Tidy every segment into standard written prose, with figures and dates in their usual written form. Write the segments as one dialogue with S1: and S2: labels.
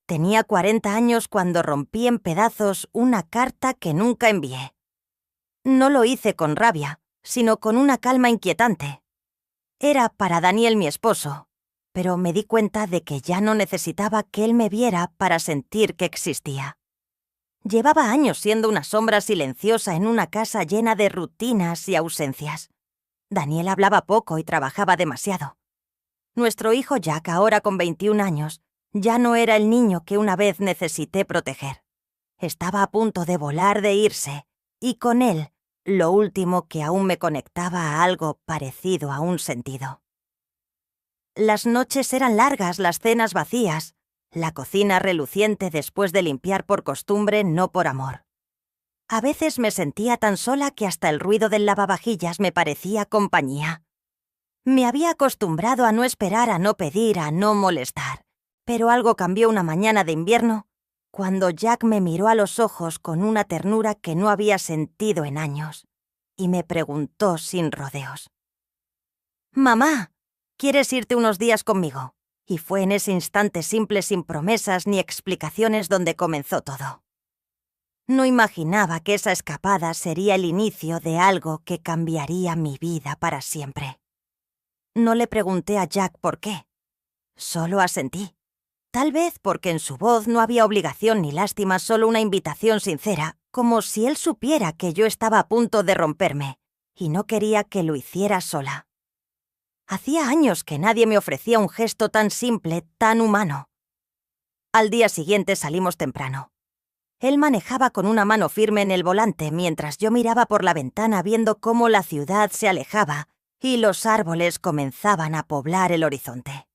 S1: Tenía 40 años cuando rompí en pedazos una carta que nunca envié. No lo hice con rabia, sino con una calma inquietante. Era para Daniel, mi esposo, pero me di cuenta de que ya no necesitaba que él me viera para sentir que existía. Llevaba años siendo una sombra silenciosa en una casa llena de rutinas y ausencias. Daniel hablaba poco y trabajaba demasiado. Nuestro hijo Jack, ahora con 21 años, ya no era el niño que una vez necesité proteger. Estaba a punto de volar, de irse, y con él, lo último que aún me conectaba a algo parecido a un sentido. Las noches eran largas, las cenas vacías, la cocina reluciente después de limpiar por costumbre, no por amor. A veces me sentía tan sola que hasta el ruido del lavavajillas me parecía compañía. Me había acostumbrado a no esperar, a no pedir, a no molestar. Pero algo cambió una mañana de invierno, cuando Jack me miró a los ojos con una ternura que no había sentido en años, y me preguntó sin rodeos: «Mamá, ¿quieres irte unos días conmigo?». Y fue en ese instante simple, sin promesas ni explicaciones, donde comenzó todo. No imaginaba que esa escapada sería el inicio de algo que cambiaría mi vida para siempre. No le pregunté a Jack por qué. Solo asentí. Tal vez porque en su voz no había obligación ni lástima, solo una invitación sincera, como si él supiera que yo estaba a punto de romperme, y no quería que lo hiciera sola. Hacía años que nadie me ofrecía un gesto tan simple, tan humano. Al día siguiente salimos temprano. Él manejaba con una mano firme en el volante mientras yo miraba por la ventana viendo cómo la ciudad se alejaba y los árboles comenzaban a poblar el horizonte.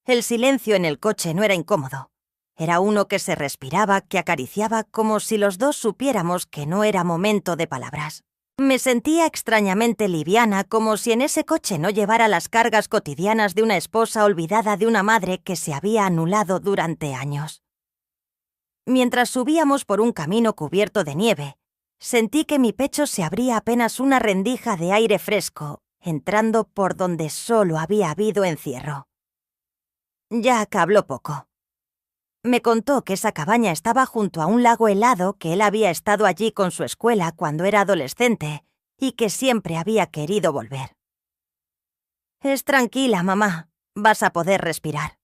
S1: El silencio en el coche no era incómodo. Era uno que se respiraba, que acariciaba, como si los dos supiéramos que no era momento de palabras. Me sentía extrañamente liviana, como si en ese coche no llevara las cargas cotidianas de una esposa olvidada, de una madre que se había anulado durante años. Mientras subíamos por un camino cubierto de nieve, sentí que mi pecho se abría apenas una rendija de aire fresco, entrando por donde solo había habido encierro. Jack habló poco. Me contó que esa cabaña estaba junto a un lago helado, que él había estado allí con su escuela cuando era adolescente y que siempre había querido volver. «Es tranquila, mamá. Vas a poder respirar».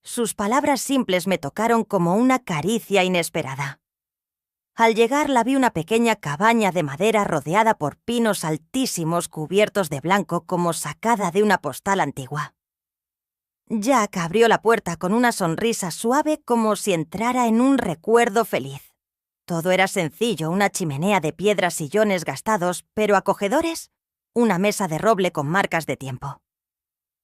S1: Sus palabras simples me tocaron como una caricia inesperada. Al llegar la vi, una pequeña cabaña de madera rodeada por pinos altísimos cubiertos de blanco, como sacada de una postal antigua. Jack abrió la puerta con una sonrisa suave, como si entrara en un recuerdo feliz. Todo era sencillo: una chimenea de piedra, sillones gastados pero acogedores, una mesa de roble con marcas de tiempo.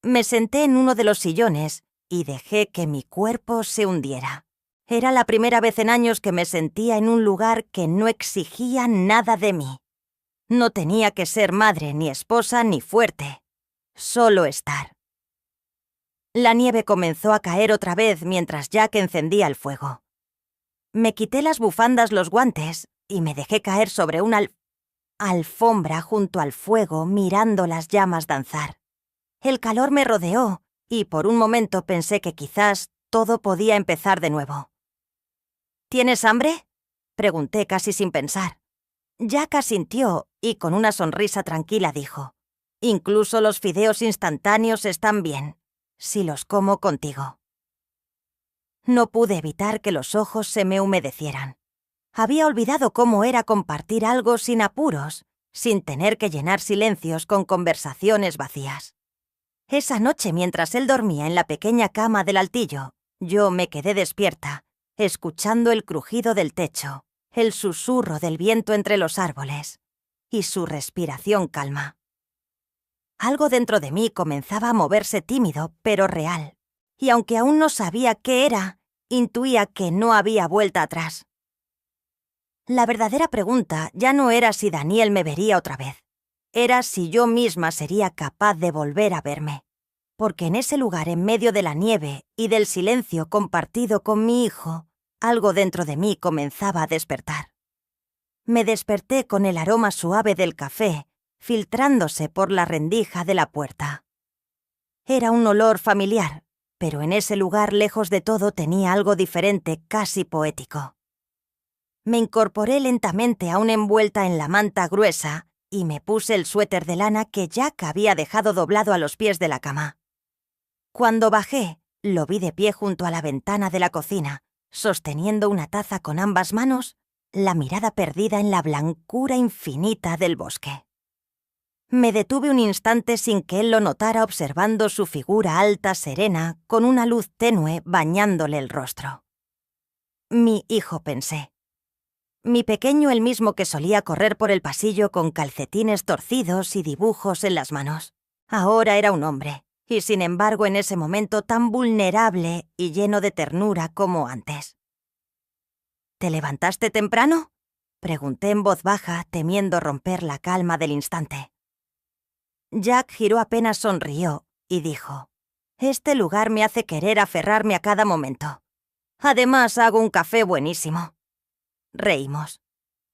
S1: Me senté en uno de los sillones y dejé que mi cuerpo se hundiera. Era la primera vez en años que me sentía en un lugar que no exigía nada de mí. No tenía que ser madre, ni esposa, ni fuerte. Solo estar. La nieve comenzó a caer otra vez mientras Jack encendía el fuego. Me quité las bufandas, los guantes, y me dejé caer sobre una alfombra junto al fuego, mirando las llamas danzar. El calor me rodeó, y por un momento pensé que quizás todo podía empezar de nuevo. «¿Tienes hambre?», pregunté casi sin pensar. Jack asintió y con una sonrisa tranquila dijo: «Incluso los fideos instantáneos están bien, si los como contigo». No pude evitar que los ojos se me humedecieran. Había olvidado cómo era compartir algo sin apuros, sin tener que llenar silencios con conversaciones vacías. Esa noche, mientras él dormía en la pequeña cama del altillo, yo me quedé despierta, escuchando el crujido del techo, el susurro del viento entre los árboles y su respiración calma. Algo dentro de mí comenzaba a moverse, tímido pero real, y aunque aún no sabía qué era, intuía que no había vuelta atrás. La verdadera pregunta ya no era si Daniel me vería otra vez, era si yo misma sería capaz de volver a verme. Porque en ese lugar, en medio de la nieve y del silencio compartido con mi hijo, algo dentro de mí comenzaba a despertar. Me desperté con el aroma suave del café filtrándose por la rendija de la puerta. Era un olor familiar, pero en ese lugar, lejos de todo, tenía algo diferente, casi poético. Me incorporé lentamente aún envuelta en la manta gruesa y me puse el suéter de lana que Jack había dejado doblado a los pies de la cama. Cuando bajé, lo vi de pie junto a la ventana de la cocina, sosteniendo una taza con ambas manos, la mirada perdida en la blancura infinita del bosque. Me detuve un instante sin que él lo notara, observando su figura alta, serena, con una luz tenue bañándole el rostro. Mi hijo, pensé. Mi pequeño, el mismo que solía correr por el pasillo con calcetines torcidos y dibujos en las manos. Ahora era un hombre, y sin embargo en ese momento tan vulnerable y lleno de ternura como antes. ¿Te levantaste temprano?, pregunté en voz baja, temiendo romper la calma del instante. Jack giró, apenas sonrió y dijo: «Este lugar me hace querer aferrarme a cada momento. Además, hago un café buenísimo». Reímos.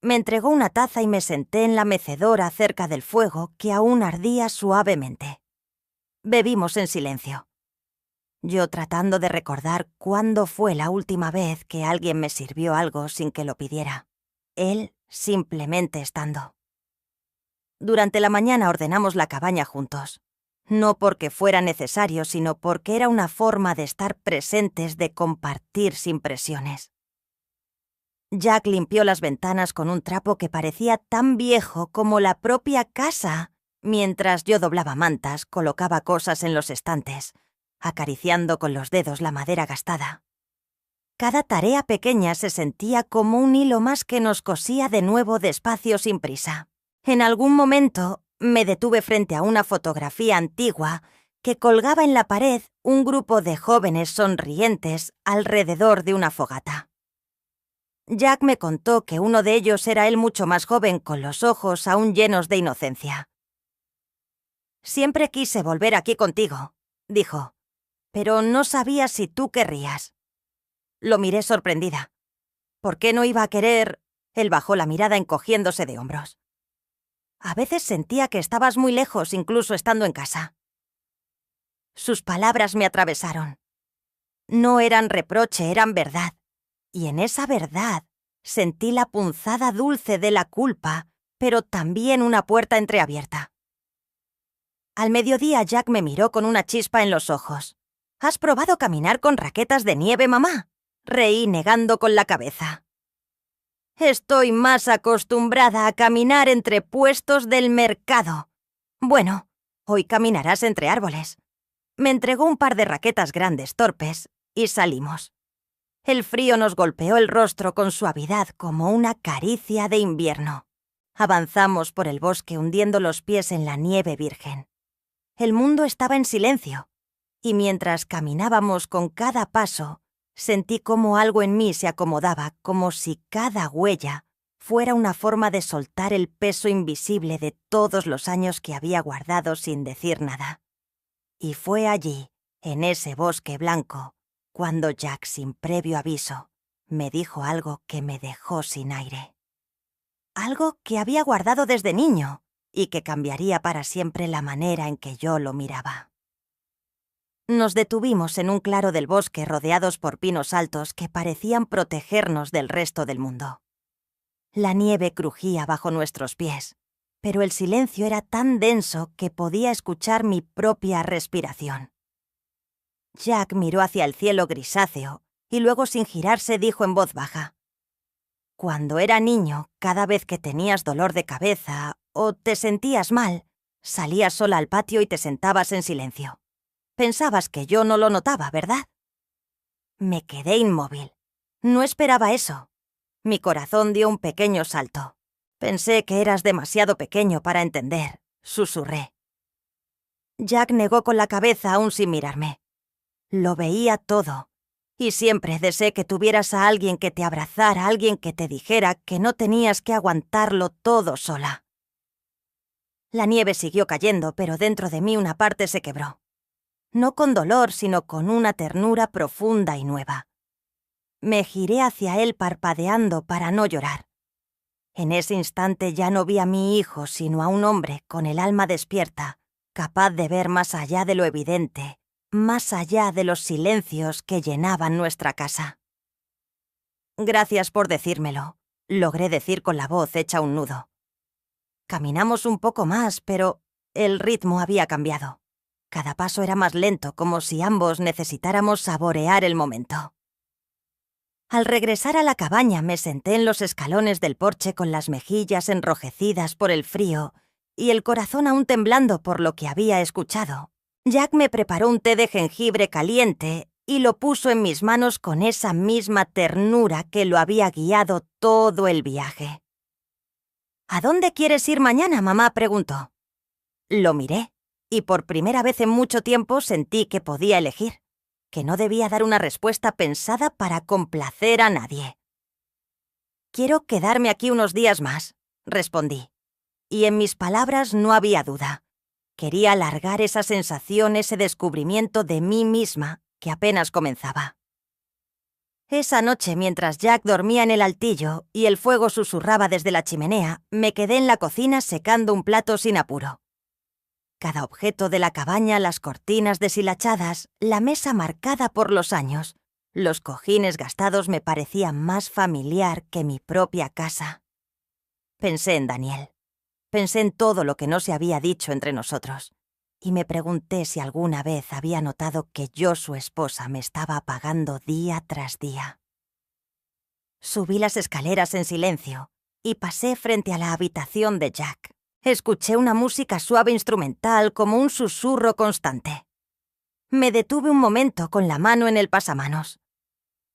S1: Me entregó una taza y me senté en la mecedora cerca del fuego que aún ardía suavemente. Bebimos en silencio. Yo tratando de recordar cuándo fue la última vez que alguien me sirvió algo sin que lo pidiera. Él simplemente estando. Durante la mañana ordenamos la cabaña juntos. No porque fuera necesario, sino porque era una forma de estar presentes, de compartir sin presiones. Jack limpió las ventanas con un trapo que parecía tan viejo como la propia casa, mientras yo doblaba mantas, colocaba cosas en los estantes, acariciando con los dedos la madera gastada. Cada tarea pequeña se sentía como un hilo más que nos cosía de nuevo despacio, sin prisa. En algún momento me detuve frente a una fotografía antigua que colgaba en la pared un grupo de jóvenes sonrientes alrededor de una fogata. Jack me contó que uno de ellos era él, mucho más joven, con los ojos aún llenos de inocencia. «Siempre quise volver aquí contigo», dijo, «pero no sabía si tú querrías». Lo miré sorprendida. «¿Por qué no iba a querer?» Él bajó la mirada, encogiéndose de hombros. «A veces sentía que estabas muy lejos, incluso estando en casa». Sus palabras me atravesaron. No eran reproche, eran verdad. Y en esa verdad sentí la punzada dulce de la culpa, pero también una puerta entreabierta. Al mediodía Jack me miró con una chispa en los ojos. «¿Has probado caminar con raquetas de nieve, mamá?», reí negando con la cabeza. «Estoy más acostumbrada a caminar entre puestos del mercado». «Bueno, hoy caminarás entre árboles». Me entregó un par de raquetas grandes, torpes, y salimos. El frío nos golpeó el rostro con suavidad como una caricia de invierno. Avanzamos por el bosque hundiendo los pies en la nieve virgen. El mundo estaba en silencio, y mientras caminábamos con cada paso, sentí como algo en mí se acomodaba, como si cada huella fuera una forma de soltar el peso invisible de todos los años que había guardado sin decir nada. Y fue allí, en ese bosque blanco, cuando Jack, sin previo aviso, me dijo algo que me dejó sin aire. Algo que había guardado desde niño y que cambiaría para siempre la manera en que yo lo miraba. Nos detuvimos en un claro del bosque rodeados por pinos altos que parecían protegernos del resto del mundo. La nieve crujía bajo nuestros pies, pero el silencio era tan denso que podía escuchar mi propia respiración. Jack miró hacia el cielo grisáceo y luego, sin girarse, dijo en voz baja: «Cuando era niño, cada vez que tenías dolor de cabeza o te sentías mal, salías sola al patio y te sentabas en silencio. Pensabas que yo no lo notaba, ¿verdad?» Me quedé inmóvil. No esperaba eso. Mi corazón dio un pequeño salto. «Pensé que eras demasiado pequeño para entender», susurré. Jack negó con la cabeza, aún sin mirarme. Lo veía todo, y siempre deseé que tuvieras a alguien que te abrazara, alguien que te dijera que no tenías que aguantarlo todo sola. La nieve siguió cayendo, pero dentro de mí una parte se quebró. No con dolor, sino con una ternura profunda y nueva. Me giré hacia él parpadeando para no llorar. En ese instante ya no vi a mi hijo, sino a un hombre con el alma despierta, capaz de ver más allá de lo evidente más allá de los silencios que llenaban nuestra casa. «Gracias por decírmelo», logré decir con la voz hecha un nudo. Caminamos un poco más, pero el ritmo había cambiado. Cada paso era más lento, como si ambos necesitáramos saborear el momento. Al regresar a la cabaña me senté en los escalones del porche con las mejillas enrojecidas por el frío y el corazón aún temblando por lo que había escuchado. Jack me preparó un té de jengibre caliente y lo puso en mis manos con esa misma ternura que lo había guiado todo el viaje. «¿A dónde quieres ir mañana, mamá?», preguntó. Lo miré, y por primera vez en mucho tiempo sentí que podía elegir, que no debía dar una respuesta pensada para complacer a nadie. «Quiero quedarme aquí unos días más», respondí, y en mis palabras no había duda. Quería alargar esa sensación, ese descubrimiento de mí misma que apenas comenzaba. Esa noche, mientras Jack dormía en el altillo y el fuego susurraba desde la chimenea, me quedé en la cocina secando un plato sin apuro. Cada objeto de la cabaña, las cortinas deshilachadas, la mesa marcada por los años, los cojines gastados me parecían más familiar que mi propia casa. Pensé en Daniel. Pensé en todo lo que no se había dicho entre nosotros. Y me pregunté si alguna vez había notado que yo, su esposa, me estaba apagando día tras día. Subí las escaleras en silencio y pasé frente a la habitación de Jack. Escuché una música suave instrumental como un susurro constante. Me detuve un momento con la mano en el pasamanos.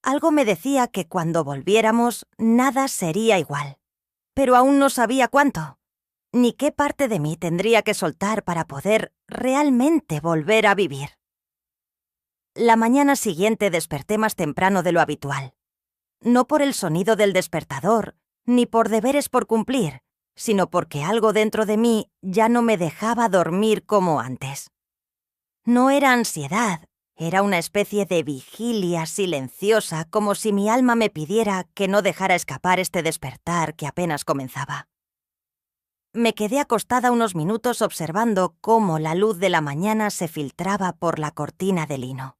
S1: Algo me decía que cuando volviéramos nada sería igual, pero aún no sabía cuánto, ni qué parte de mí tendría que soltar para poder realmente volver a vivir. La mañana siguiente desperté más temprano de lo habitual. No por el sonido del despertador, ni por deberes por cumplir, sino porque algo dentro de mí ya no me dejaba dormir como antes. No era ansiedad, era una especie de vigilia silenciosa, como si mi alma me pidiera que no dejara escapar este despertar que apenas comenzaba. Me quedé acostada unos minutos observando cómo la luz de la mañana se filtraba por la cortina de lino.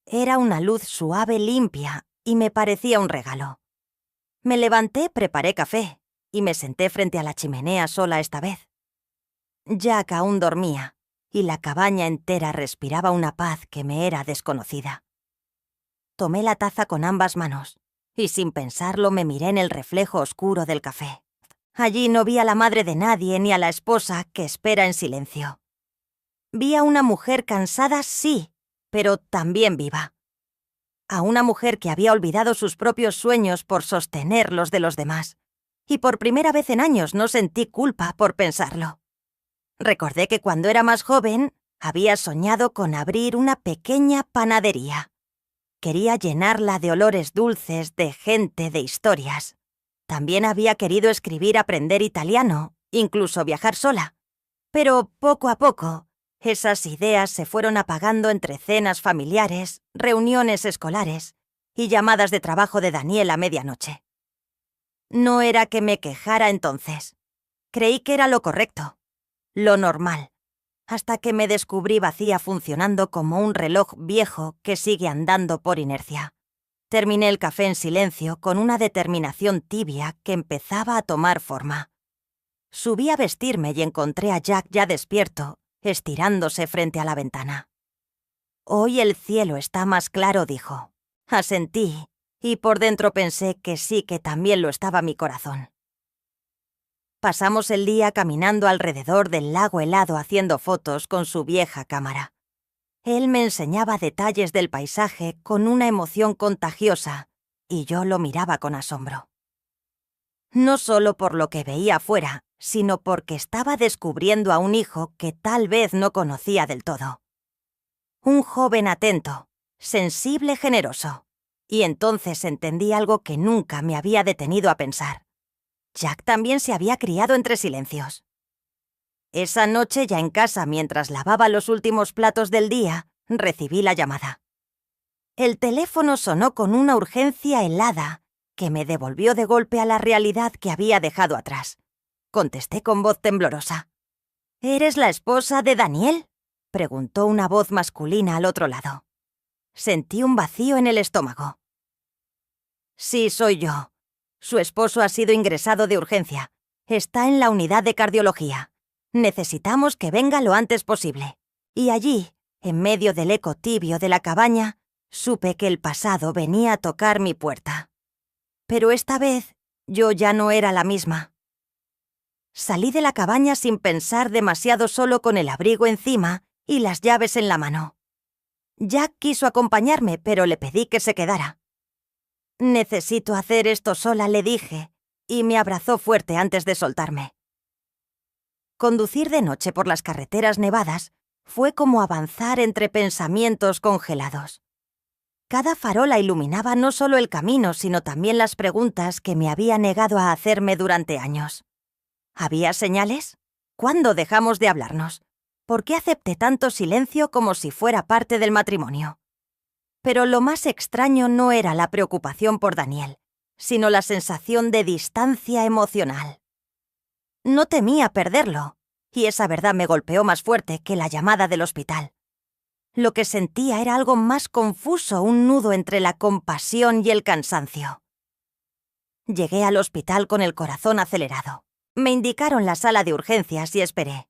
S1: Era una luz suave, limpia, y me parecía un regalo. Me levanté, preparé café, y me senté frente a la chimenea sola esta vez. Jack aún dormía, y la cabaña entera respiraba una paz que me era desconocida. Tomé la taza con ambas manos, y sin pensarlo me miré en el reflejo oscuro del café. Allí no vi a la madre de nadie ni a la esposa que espera en silencio. Vi a una mujer cansada, sí, pero también viva. A una mujer que había olvidado sus propios sueños por sostener los de los demás. Y por primera vez en años no sentí culpa por pensarlo. Recordé que cuando era más joven había soñado con abrir una pequeña panadería. Quería llenarla de olores dulces, de gente, de historias. También había querido escribir, aprender italiano, incluso viajar sola. Pero poco a poco, esas ideas se fueron apagando entre cenas familiares, reuniones escolares y llamadas de trabajo de Daniel a medianoche. No era que me quejara entonces. Creí que era lo correcto, lo normal, hasta que me descubrí vacía funcionando como un reloj viejo que sigue andando por inercia. Terminé el café en silencio con una determinación tibia que empezaba a tomar forma. Subí a vestirme y encontré a Jack ya despierto, estirándose frente a la ventana. «Hoy el cielo está más claro», dijo. Asentí, y por dentro pensé que sí que también lo estaba mi corazón. Pasamos el día caminando alrededor del lago helado haciendo fotos con su vieja cámara. Él me enseñaba detalles del paisaje con una emoción contagiosa, y yo lo miraba con asombro. No solo por lo que veía afuera, sino porque estaba descubriendo a un hijo que tal vez no conocía del todo. Un joven atento, sensible, generoso. Y entonces entendí algo que nunca me había detenido a pensar. Jack también se había criado entre silencios. Esa noche, ya en casa, mientras lavaba los últimos platos del día, recibí la llamada. El teléfono sonó con una urgencia helada que me devolvió de golpe a la realidad que había dejado atrás. Contesté con voz temblorosa. «¿Eres la esposa de Daniel?», preguntó una voz masculina al otro lado. Sentí un vacío en el estómago. Sí, soy yo. Su esposo ha sido ingresado de urgencia. Está en la unidad de cardiología. Necesitamos que venga lo antes posible. Y allí, en medio del eco tibio de la cabaña, supe que el pasado venía a tocar mi puerta. Pero esta vez, yo ya no era la misma. Salí de la cabaña sin pensar demasiado, solo con el abrigo encima y las llaves en la mano. Jack quiso acompañarme, pero le pedí que se quedara. «Necesito hacer esto sola», le dije, y me abrazó fuerte antes de soltarme. Conducir de noche por las carreteras nevadas fue como avanzar entre pensamientos congelados. Cada farola iluminaba no solo el camino, sino también las preguntas que me había negado a hacerme durante años. ¿Había señales? ¿Cuándo dejamos de hablarnos? ¿Por qué acepté tanto silencio como si fuera parte del matrimonio? Pero lo más extraño no era la preocupación por Daniel, sino la sensación de distancia emocional. No temía perderlo, y esa verdad me golpeó más fuerte que la llamada del hospital. Lo que sentía era algo más confuso, un nudo entre la compasión y el cansancio. Llegué al hospital con el corazón acelerado. Me indicaron la sala de urgencias y esperé.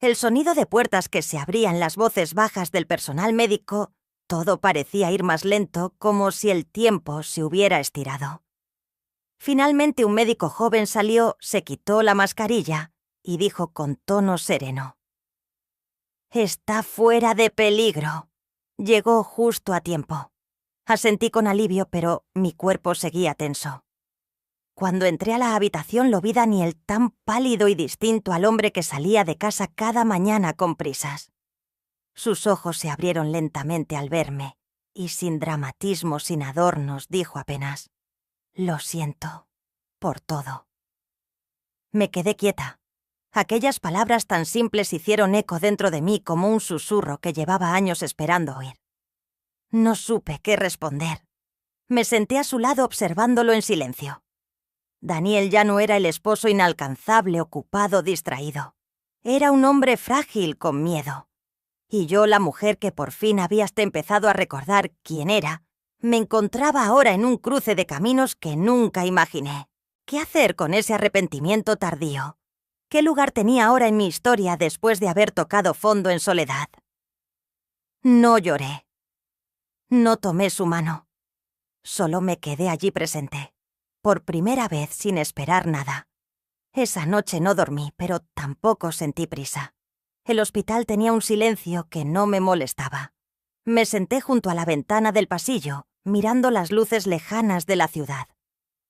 S1: El sonido de puertas que se abrían, las voces bajas del personal médico, todo parecía ir más lento, como si el tiempo se hubiera estirado. Finalmente un médico joven salió, se quitó la mascarilla y dijo con tono sereno: «Está fuera de peligro». Llegó justo a tiempo. Asentí con alivio, pero mi cuerpo seguía tenso. Cuando entré a la habitación lo vi Daniel tan pálido y distinto al hombre que salía de casa cada mañana con prisas. Sus ojos se abrieron lentamente al verme y sin dramatismo, sin adornos, dijo apenas: «Lo siento por todo». Me quedé quieta. Aquellas palabras tan simples hicieron eco dentro de mí como un susurro que llevaba años esperando oír. No supe qué responder. Me senté a su lado observándolo en silencio. Daniel ya no era el esposo inalcanzable, ocupado, distraído. Era un hombre frágil, con miedo. Y yo, la mujer que por fin había hasta empezado a recordar quién era, me encontraba ahora en un cruce de caminos que nunca imaginé. ¿Qué hacer con ese arrepentimiento tardío? ¿Qué lugar tenía ahora en mi historia después de haber tocado fondo en soledad? No lloré. No tomé su mano. Solo me quedé allí presente, por primera vez sin esperar nada. Esa noche no dormí, pero tampoco sentí prisa. El hospital tenía un silencio que no me molestaba. Me senté junto a la ventana del pasillo, mirando las luces lejanas de la ciudad.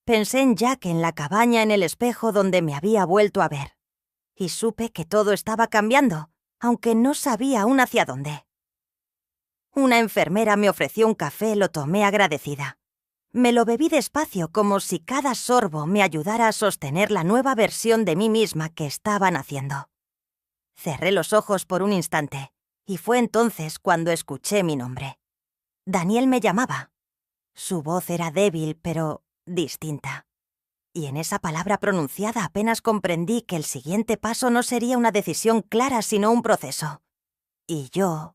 S1: Pensé en Jack, en la cabaña, en el espejo donde me había vuelto a ver. Y supe que todo estaba cambiando, aunque no sabía aún hacia dónde. Una enfermera me ofreció un café, lo tomé agradecida. Me lo bebí despacio, como si cada sorbo me ayudara a sostener la nueva versión de mí misma que estaba naciendo. Cerré los ojos por un instante, y fue entonces cuando escuché mi nombre. Daniel me llamaba. Su voz era débil, pero distinta. Y en esa palabra pronunciada apenas comprendí que el siguiente paso no sería una decisión clara, sino un proceso. Y yo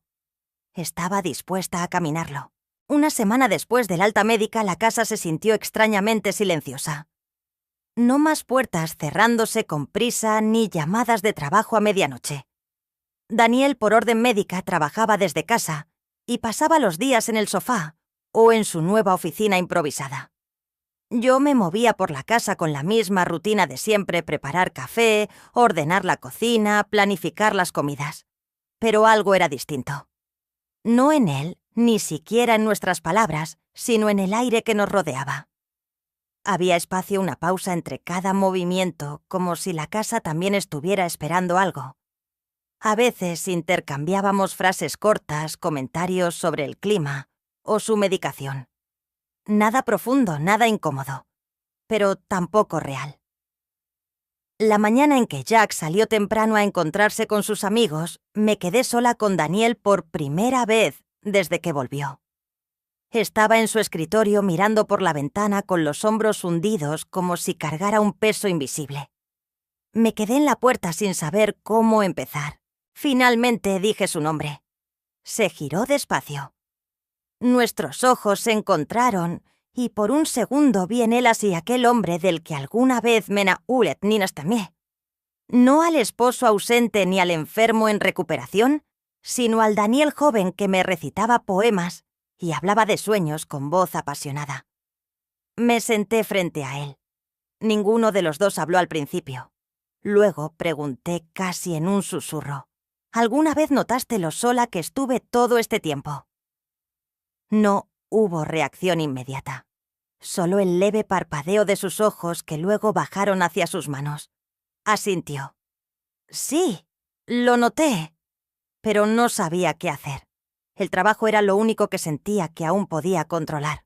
S1: estaba dispuesta a caminarlo. Una semana después del alta médica, la casa se sintió extrañamente silenciosa. No más puertas cerrándose con prisa ni llamadas de trabajo a medianoche. Daniel, por orden médica, trabajaba desde casa y pasaba los días en el sofá o en su nueva oficina improvisada. Yo me movía por la casa con la misma rutina de siempre: preparar café, ordenar la cocina, planificar las comidas. Pero algo era distinto. No en él, ni siquiera en nuestras palabras, sino en el aire que nos rodeaba. Había espacio, una pausa entre cada movimiento, como si la casa también estuviera esperando algo. A veces intercambiábamos frases cortas, comentarios sobre el clima o su medicación. Nada profundo, nada incómodo, pero tampoco real. La mañana en que Jack salió temprano a encontrarse con sus amigos, me quedé sola con Daniel por primera vez desde que volvió. Estaba en su escritorio mirando por la ventana con los hombros hundidos como si cargara un peso invisible. Me quedé en la puerta sin saber cómo empezar. Finalmente dije su nombre. Se giró despacio. Nuestros ojos se encontraron y por un segundo vi en él así aquel hombre del que alguna vez mena hulet ninas también. No al esposo ausente ni al enfermo en recuperación, sino al Daniel joven que me recitaba poemas y hablaba de sueños con voz apasionada. Me senté frente a él. Ninguno de los dos habló al principio. Luego pregunté casi en un susurro: ¿alguna vez notaste lo sola que estuve todo este tiempo? No hubo reacción inmediata. Solo el leve parpadeo de sus ojos que luego bajaron hacia sus manos. Asintió. Sí, lo noté, pero no sabía qué hacer. El trabajo era lo único que sentía que aún podía controlar.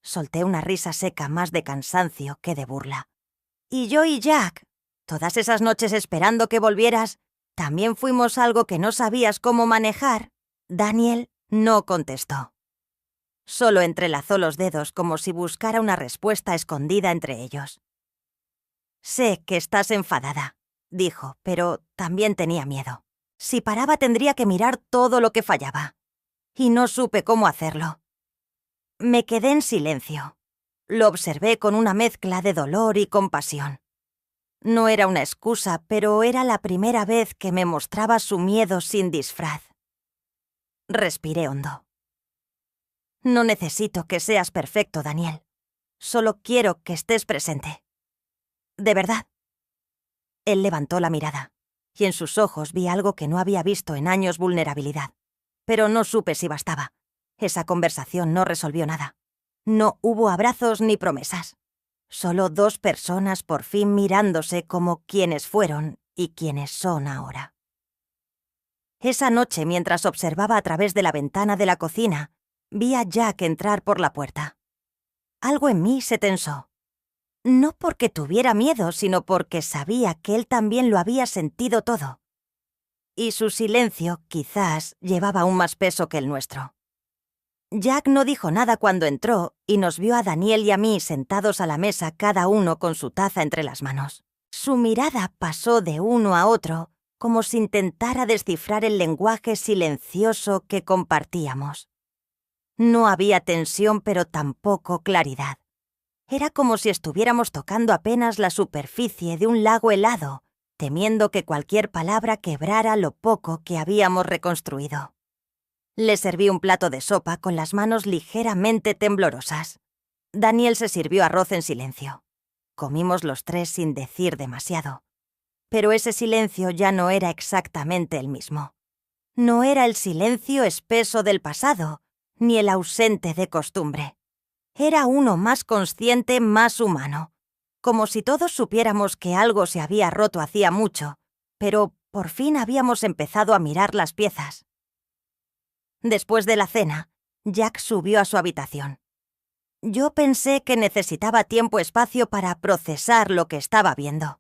S1: Solté una risa seca más de cansancio que de burla. Y yo y Jack, todas esas noches esperando que volvieras, ¿también fuimos algo que no sabías cómo manejar? Daniel no contestó. Solo entrelazó los dedos como si buscara una respuesta escondida entre ellos. Sé que estás enfadada, dijo, pero también tenía miedo. Si paraba tendría que mirar todo lo que fallaba. Y no supe cómo hacerlo. Me quedé en silencio. Lo observé con una mezcla de dolor y compasión. No era una excusa, pero era la primera vez que me mostraba su miedo sin disfraz. Respiré hondo. No necesito que seas perfecto, Daniel. Solo quiero que estés presente. De verdad. Él levantó la mirada, y en sus ojos vi algo que no había visto en años: vulnerabilidad. Pero no supe si bastaba. Esa conversación no resolvió nada. No hubo abrazos ni promesas. Solo dos personas por fin mirándose como quienes fueron y quienes son ahora. Esa noche, mientras observaba a través de la ventana de la cocina, vi a Jack entrar por la puerta. Algo en mí se tensó. No porque tuviera miedo, sino porque sabía que él también lo había sentido todo. Y su silencio, quizás, llevaba aún más peso que el nuestro. Jack no dijo nada cuando entró y nos vio a Daniel y a mí sentados a la mesa, cada uno con su taza entre las manos. Su mirada pasó de uno a otro, como si intentara descifrar el lenguaje silencioso que compartíamos. No había tensión, pero tampoco claridad. Era como si estuviéramos tocando apenas la superficie de un lago helado, temiendo que cualquier palabra quebrara lo poco que habíamos reconstruido. Le serví un plato de sopa con las manos ligeramente temblorosas. Daniel se sirvió arroz en silencio. Comimos los tres sin decir demasiado. Pero ese silencio ya no era exactamente el mismo. No era el silencio espeso del pasado, ni el ausente de costumbre. Era uno más consciente, más humano. Como si todos supiéramos que algo se había roto hacía mucho, pero por fin habíamos empezado a mirar las piezas. Después de la cena, Jack subió a su habitación. Yo pensé que necesitaba tiempo-espacio para procesar lo que estaba viendo.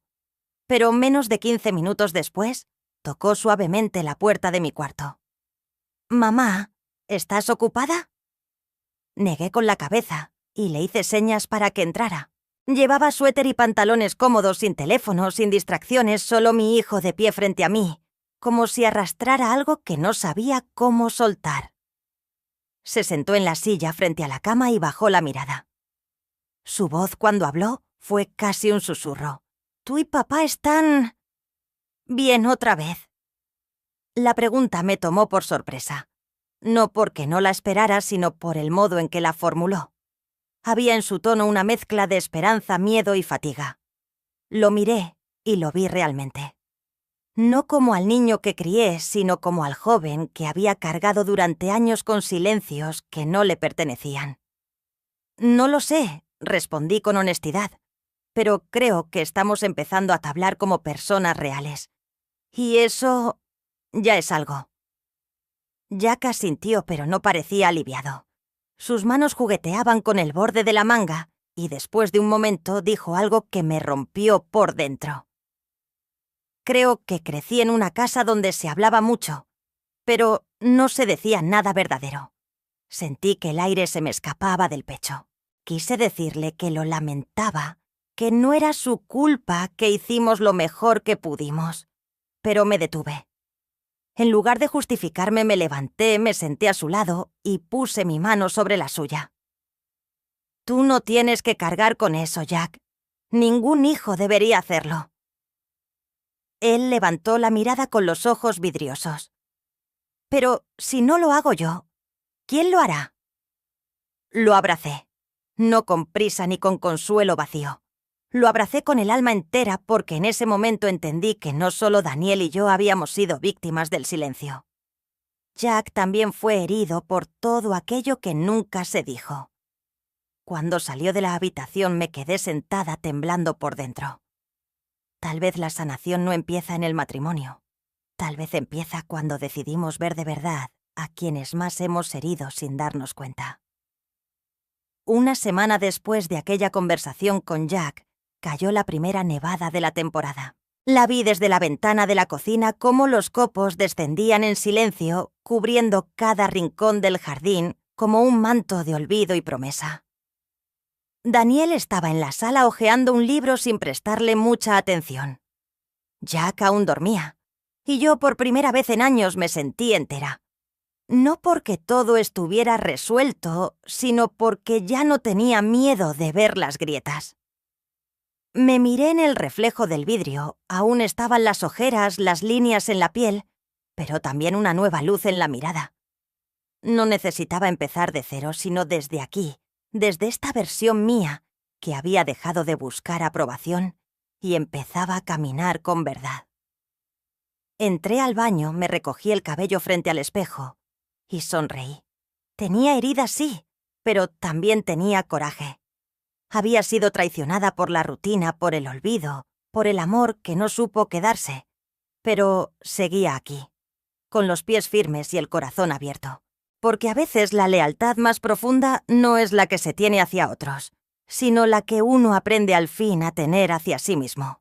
S1: Pero menos de 15 minutos después, tocó suavemente la puerta de mi cuarto. «Mamá, ¿estás ocupada?» Negué con la cabeza y le hice señas para que entrara. Llevaba suéter y pantalones cómodos, sin teléfono, sin distracciones, solo mi hijo de pie frente a mí, como si arrastrara algo que no sabía cómo soltar. Se sentó en la silla frente a la cama y bajó la mirada. Su voz, cuando habló, fue casi un susurro. «Tú y papá están... bien otra vez». La pregunta me tomó por sorpresa. No porque no la esperara, sino por el modo en que la formuló. Había en su tono una mezcla de esperanza, miedo y fatiga. Lo miré y lo vi realmente. No como al niño que crié, sino como al joven que había cargado durante años con silencios que no le pertenecían. «No lo sé», respondí con honestidad, «pero creo que estamos empezando a hablar como personas reales. Y eso ya es algo». Jack asintió, pero no parecía aliviado. Sus manos jugueteaban con el borde de la manga y después de un momento dijo algo que me rompió por dentro. «Creo que crecí en una casa donde se hablaba mucho, pero no se decía nada verdadero». Sentí que el aire se me escapaba del pecho. Quise decirle que lo lamentaba, que no era su culpa, que hicimos lo mejor que pudimos, pero me detuve. En lugar de justificarme, me levanté, me senté a su lado y puse mi mano sobre la suya. «Tú no tienes que cargar con eso, Jack. Ningún hijo debería hacerlo». Él levantó la mirada con los ojos vidriosos. «Pero si no lo hago yo, ¿quién lo hará?» Lo abracé, no con prisa ni con consuelo vacío. Lo abracé con el alma entera porque en ese momento entendí que no solo Daniel y yo habíamos sido víctimas del silencio. Jack también fue herido por todo aquello que nunca se dijo. Cuando salió de la habitación me quedé sentada temblando por dentro. Tal vez la sanación no empieza en el matrimonio. Tal vez empieza cuando decidimos ver de verdad a quienes más hemos herido sin darnos cuenta. Una semana después de aquella conversación con Jack, cayó la primera nevada de la temporada. La vi desde la ventana de la cocina cómo los copos descendían en silencio, cubriendo cada rincón del jardín como un manto de olvido y promesa. Daniel estaba en la sala hojeando un libro sin prestarle mucha atención. Jack aún dormía, y yo por primera vez en años me sentí entera. No porque todo estuviera resuelto, sino porque ya no tenía miedo de ver las grietas. Me miré en el reflejo del vidrio, aún estaban las ojeras, las líneas en la piel, pero también una nueva luz en la mirada. No necesitaba empezar de cero, sino desde aquí, desde esta versión mía, que había dejado de buscar aprobación y empezaba a caminar con verdad. Entré al baño, me recogí el cabello frente al espejo y sonreí. Tenía heridas, sí, pero también tenía coraje. Había sido traicionada por la rutina, por el olvido, por el amor que no supo quedarse. Pero seguía aquí, con los pies firmes y el corazón abierto. Porque a veces la lealtad más profunda no es la que se tiene hacia otros, sino la que uno aprende al fin a tener hacia sí mismo.